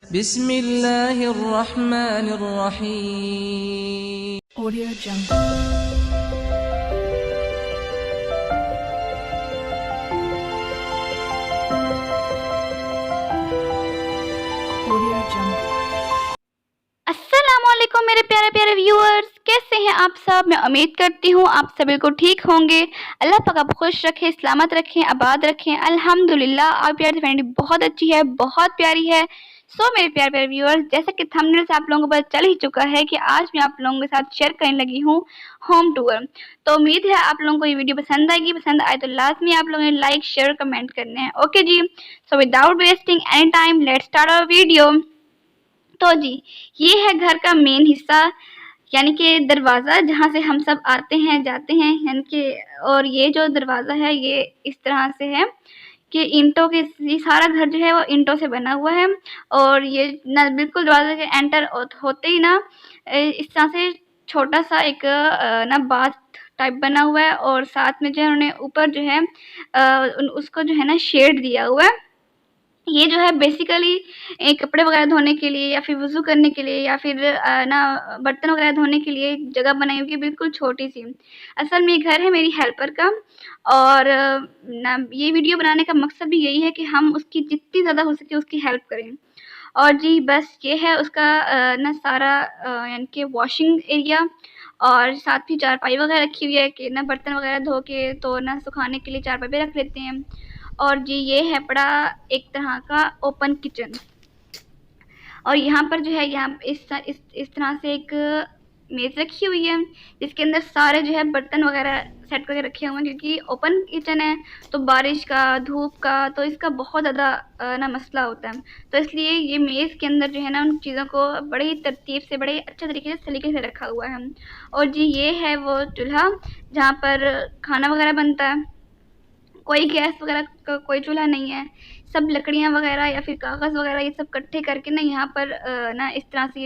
बिस्मिल्लाहिर्रहमानिर्रहीम। Audio Jungle. Audio Jungle. अस्सलामुअलैकुम मेरे प्यारे प्यारे व्यूअर्स, कैसे हैं आप सब। मैं उम्मीद करती हूँ आप सभी को ठीक होंगे। अल्लाह पाक आपको खुश रखे, सलामत रखें, आबाद रखें। अल्हम्दुलिल्लाह आप प्यारी फैमिली बहुत अच्छी है, बहुत प्यारी है। मेरे प्यारे प्यारे व्यूअर्स, जैसा कि थंबनेल से आप लोगों को पता चल ही चुका है कि आज मैं आप लोगों के साथ शेयर करने लगी हूँ होम टूर। तो उम्मीद है आप लोगों को ये वीडियो पसंद आएगी। पसंद आए तो लाजमी आप लोगों ने लाइक शेयर कमेंट करने हैं। ओके जी, so without wasting any time let's start our video. तो जी, ये है घर का मेन हिस्सा, यानी कि दरवाज़ा जहाँ से हम सब आते हैं जाते हैं, यानी कि और ये जो दरवाज़ा है ये इस तरह से है कि ईंटों के, ये सारा घर जो है वो ईंटों से बना हुआ है। और ये ना बिल्कुल दरवाज़े के एंटर होते ही ना इस तरह से छोटा सा एक ना बाथ टाइप बना हुआ है। और साथ में जो है उन्होंने ऊपर जो है उसको जो है ना शेड दिया हुआ है। ये जो है बेसिकली कपड़े वगैरह धोने के लिए या फिर वज़ू करने के लिए या फिर ना बर्तन वगैरह धोने के लिए जगह बनाई हुई है, बिल्कुल छोटी-सी। असल में ये घर है मेरी हेल्पर का। और ना ये वीडियो बनाने का मकसद भी यही है कि हम उसकी जितनी ज़्यादा हो सके उसकी हेल्प करें। और जी बस ये है उसका ना सारा यानी कि वॉशिंग एरिया। और साथ ही चारपाई वगैरह रखी हुई है कि ना बर्तन वगैरह धो के तो ना सुखाने के लिए चारपाई पे रख लेते हैं। और जी ये है बड़ा एक तरह का ओपन किचन। और यहाँ पर जो है यहाँ इस तरह से एक मेज़ रखी हुई है जिसके अंदर सारे जो है बर्तन वगैरह सेट करके रखे हुए हैं, क्योंकि ओपन किचन है तो बारिश का, धूप का तो इसका बहुत ज़्यादा ना मसला होता है। तो इसलिए ये मेज़ के अंदर जो है ना उन चीज़ों को बड़े ही तरतीब से, बड़े अच्छे तरीके से सलीके से रखा हुआ है। और जी ये है वो चूल्हा जहाँ पर खाना वगैरह बनता है। कोई गैस वगैरह का कोई चूल्हा नहीं है, सब लकड़ियाँ वगैरह या फिर कागज़ वगैरह ये सब इकट्ठे करके ना यहाँ पर ना इस तरह से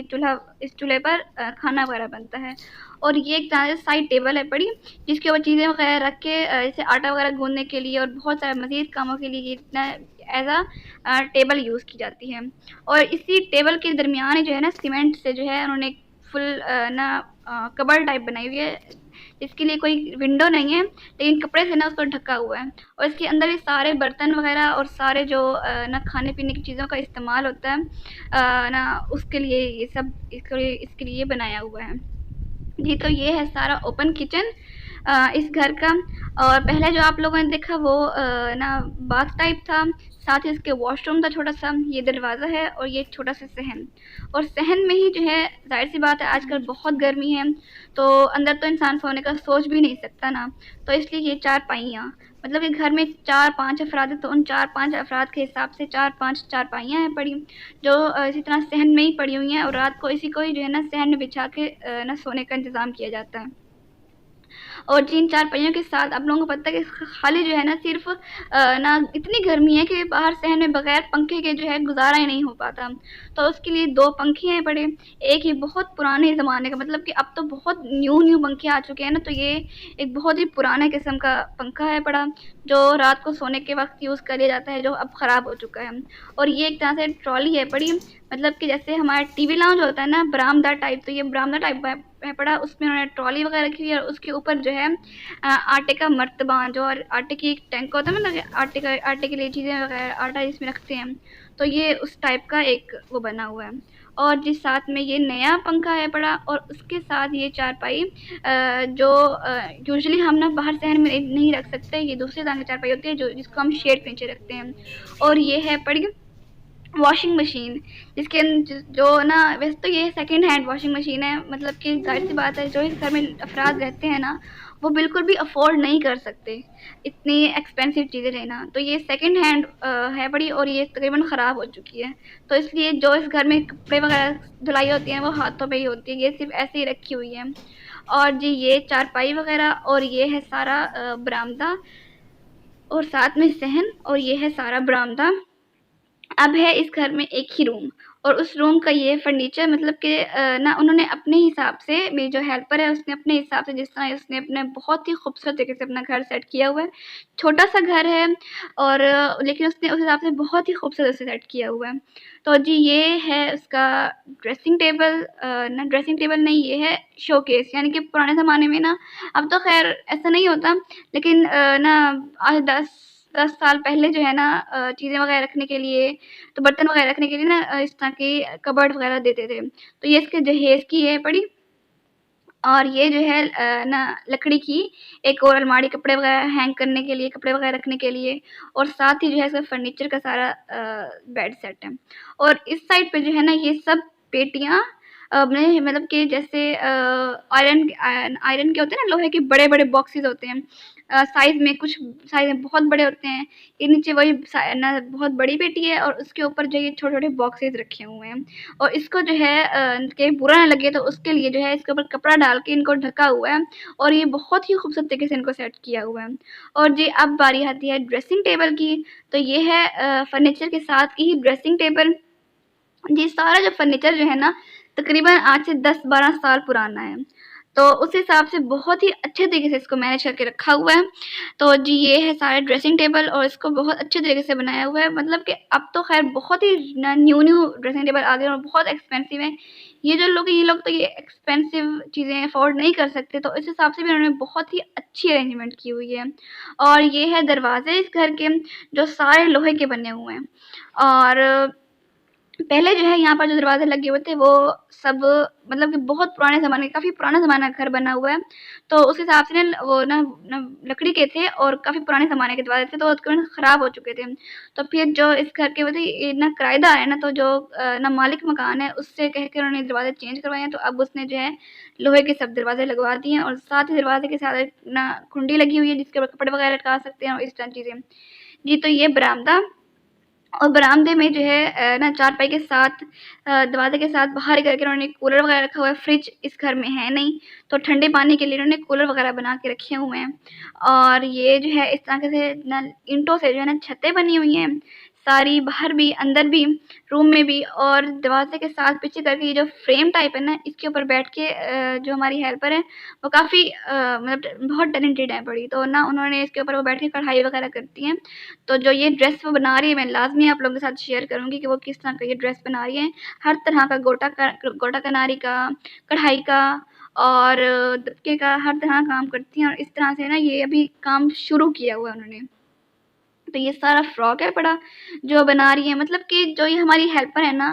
इस चूल्हे पर खाना वगैरह बनता है। और ये एक तरह से साइड टेबल है बड़ी, जिसके ऊपर चीज़ें वगैरह रख के जैसे आटा वगैरह गूँथने के लिए और बहुत सारे मज़ीद कामों के लिए ये इतना एज़ टेबल यूज़ की जाती है। और इसी टेबल के दरमियान ही जो है ना सीमेंट से जो है उन्होंने फुल ना कबर्ड टाइप बनाई हुई है, इसके लिए कोई विंडो नहीं है लेकिन कपड़े से ना उसको ढका हुआ है। और इसके अंदर ये सारे बर्तन वगैरह और सारे जो ना खाने पीने की चीज़ों का इस्तेमाल होता है ना उसके लिए ये सब इसके लिए बनाया हुआ है जी। तो ये है सारा ओपन किचन इस घर का। और पहले जो आप लोगों ने देखा वो ना बाथ टाइप था, साथ ही इसके वॉशरूम था छोटा सा। ये दरवाज़ा है और ये छोटा सा सहन। और सहन में ही जो है ज़ाहिर सी बात है आजकल बहुत गर्मी है, तो अंदर तो इंसान सोने का सोच भी नहीं सकता ना। तो इसलिए ये चारपाइयाँ, मतलब कि घर में 4-5 अफराद हैं तो उन 4-5 अफराद के हिसाब से 4-5 चारपाइयाँ हैं पड़ी, जो इसी तरह सहन में ही पड़ी हुई हैं। और रात को इसी को ही जो है ना सहन में बिछा के ना सोने का इंतज़ाम किया जाता है। और जिन चारपाइयों के साथ आप लोगों को पता है कि खाली जो है ना सिर्फ ना इतनी गर्मी है कि बाहर सहन में बगैर पंखे के जो है गुजारा ही नहीं हो पाता। तो उसके लिए 2 पंखे हैं बड़े। एक ही बहुत पुराने ज़माने का, मतलब कि अब तो बहुत न्यू पंखे आ चुके हैं ना, तो ये एक बहुत ही पुराने किस्म का पंखा है बड़ा, जो रात को सोने के वक़्त यूज़ कर लिया जाता है, जो अब ख़राब हो चुका है। और ये एक तरह से ट्रॉली है बड़ी, मतलब कि जैसे हमारा टीवी लाउंज होता है ना बरामदा टाइप, तो ये बरामदा टाइप है पड़ा। उसमें उन्होंने ट्रॉली वगैरह रखी हुई है और उसके ऊपर जो है आटे का मर्तबा, जो और आटे की एक टैंक होता है ना, आटे के लिए चीज़ें वगैरह आटा इसमें रखते हैं, तो ये उस टाइप का एक वो बना हुआ है। और जिस साथ में ये नया पंखा है पड़ा और उसके साथ ये चारपाई जो यूजुअली हम ना बाहर सहन में नहीं रख सकते, ये दूसरे तरह की चारपाई होती है जो जिसको हम शेड के नीचे रखते हैं। और ये है पड़ी वॉशिंग मशीन, जिसके जो ना वैसे तो ये सेकंड हैंड वॉशिंग मशीन है, मतलब कि ज़ाहिर सी बात है जो इस घर में अफराद रहते हैं ना वो बिल्कुल भी अफोर्ड नहीं कर सकते इतनी एक्सपेंसिव चीज़ें लेना। तो ये सेकंड हैंड है बड़ी और ये तकरीबन ख़राब हो चुकी है। तो इसलिए जो इस घर में कपड़े वगैरह धुलाई होती हैं वो हाथों पे ही होती है, ये सिर्फ ऐसे ही रखी हुई है। और जी ये चारपाई वगैरह और ये है सारा बरामदा और साथ में सहन और ये है सारा बरामदा। अब है इस घर में एक ही रूम और उस रूम का ये फर्नीचर मतलब कि ना उन्होंने अपने हिसाब से, मेरी जो हेल्पर है उसने अपने हिसाब से, जिस तरह उसने अपने बहुत ही खूबसूरत तरीके से अपना घर सेट किया हुआ है। छोटा सा घर है और लेकिन उसने उस हिसाब से बहुत ही खूबसूरत से सेट किया हुआ है। तो जी ये है उसका ड्रेसिंग टेबल, ना ड्रेसिंग टेबल नहीं, ये है शोकेस। यानी कि पुराने ज़माने में ना, अब तो खैर ऐसा नहीं होता, लेकिन ना आज 10 साल पहले जो है ना चीज़ें वगैरह रखने के लिए, तो बर्तन वगैरह रखने के लिए ना इस तरह की कबर्ड वगैरह देते थे। तो ये इसके जहेज़ की है पड़ी और ये जो है ना लकड़ी की एक और अलमारी, कपड़े वगैरह हैंग करने के लिए, कपड़े वगैरह रखने के लिए, और साथ ही जो है इसका फर्नीचर का सारा बेड सेट है। और इस साइड पे जो है ना ये सब पेटियाँ में मतलब कि जैसे आयरन के होते हैं ना, लोहे के बड़े-बड़े बॉक्सेस होते हैं। साइज़ में कुछ साइज़ में बहुत बड़े होते हैं। ये नीचे वही ना बहुत बड़ी पेटी है और उसके ऊपर जो ये छोटे-छोटे बॉक्सेस रखे हुए हैं। और इसको जो है कहीं बुरा ना लगे तो उसके लिए जो है इसके ऊपर कपड़ा डाल के इनको ढका हुआ है और ये बहुत ही खूबसूरत तरीके से इनको सेट किया हुआ है। और जी अब बारी आती है ड्रेसिंग टेबल की। तो ये है फर्नीचर के साथ की ही ड्रेसिंग टेबल। जी सारा जो फर्नीचर जो है ना तकरीबन आज से 10-12 साल पुराना है। तो उस हिसाब से बहुत ही अच्छे तरीके से इसको मैनेज करके रखा हुआ है। तो जी ये है सारा ड्रेसिंग टेबल और इसको बहुत अच्छे तरीके से बनाया हुआ है। मतलब कि अब तो खैर बहुत ही न्यू ड्रेसिंग टेबल आ गए और बहुत एक्सपेंसिव है। ये लोग तो ये एक्सपेंसिव चीज़ें अफ़ोर्ड नहीं कर सकते, तो इस हिसाब से भी उन्होंने बहुत ही अच्छी अरेंजमेंट की हुई है। और ये है दरवाज़े इस घर के, जो सारे लोहे के बने हुए हैं। और पहले जो है यहाँ पर जो दरवाज़े लगे हुए थे वो सब मतलब कि बहुत पुराने ज़माने, काफ़ी पुराना ज़माना घर बना हुआ है। तो उस हिसाब से ना वो ना लकड़ी के थे और काफ़ी पुराने ज़माने के दरवाज़े थे, तो वो तकरीबन ख़राब हो चुके थे। तो फिर जो इस घर के ये ना किराएदार है ना, तो जो ना मालिक मकान है उससे कह के उन्होंने दरवाज़े चेंज करवाए हैं। तो अब उसने जो है लोहे के सब दरवाज़े लगवा दिए हैं और साथ ही दरवाज़े के साथ एक ना कुंडी लगी हुई है जिसके ऊपर कपड़े वगैरह लटका सकते हैं और इस तरह चीज़ें। जी तो ये बरामदा और बरामदे में जो है ना चारपाई के साथ दरवाज़े के साथ बाहर करके उन्होंने कूलर वगैरह रखा हुआ है। फ्रिज इस घर में है नहीं, तो ठंडे पानी के लिए उन्होंने कूलर वगैरह बना के रखे हुए हैं। और ये जो है इस तरह से ना ईंटों से जो है ना छतें बनी हुई हैं सारी, बाहर भी अंदर भी, रूम में भी। और दरवाज़े के साथ पीछे करके ये जो फ्रेम टाइप है ना, इसके ऊपर बैठ के जो हमारी हेल्पर है वो काफ़ी मतलब बहुत टैलेंटेड है बड़ी, तो ना उन्होंने इसके ऊपर वो बैठ के कढ़ाई वगैरह करती हैं। तो जो ये ड्रेस वो बना रही है मैं लाज़मी आप लोगों के साथ शेयर करूँगी कि वो किस तरह का ये ड्रेस बना रही है। हर तरह का गोटा कनारी का, कढ़ाई का और दबके का हर तरह का काम करती हैं और इस तरह से ना ये अभी काम शुरू किया हुआ है उन्होंने। तो ये सारा फ्रॉक है बड़ा जो बना रही है। मतलब कि जो ये हमारी हेल्पर है ना,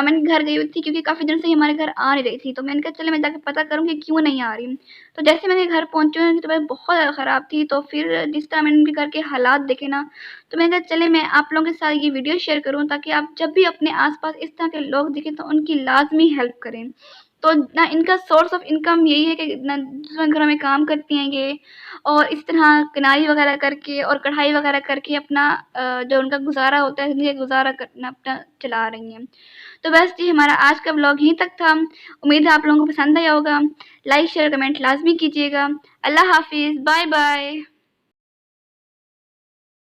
मैंने घर गई हुई थी क्योंकि काफ़ी दिन से ये हमारे घर आ नहीं रही थी, तो मैंने कहा चलो मैं जाके पता करूँ कि क्यों नहीं आ रही। तो जैसे मैंने घर पहुँची, उनकी तबीयत बहुत ज़्यादा ख़राब थी, तो फिर जिस तरह मैंने उनके घर के हालात देखे ना, तो मैंने कहा चले मैं आप लोगों के साथ ये वीडियो शेयर करूँ ताकि आप जब भी अपने आस-पास इस तरह के लोग दिखें तो उनकी लाज़मी हेल्प करें। तो ना इनका सोर्स ऑफ इनकम यही है कि ना दूसरे घरों में काम करती हैं ये और इस तरह किनारी वगैरह करके और कढ़ाई वगैरह करके अपना जो उनका गुज़ारा होता है, ज़िंदगी का गुज़ारा करना अपना चला रही हैं। तो बस जी हमारा आज का व्लॉग यहीं तक था। उम्मीद है आप लोगों को पसंद आया होगा। लाइक, शेयर, कमेंट लाज़मी कीजिएगा। अल्लाह हाफ़िज़, बाय बाय।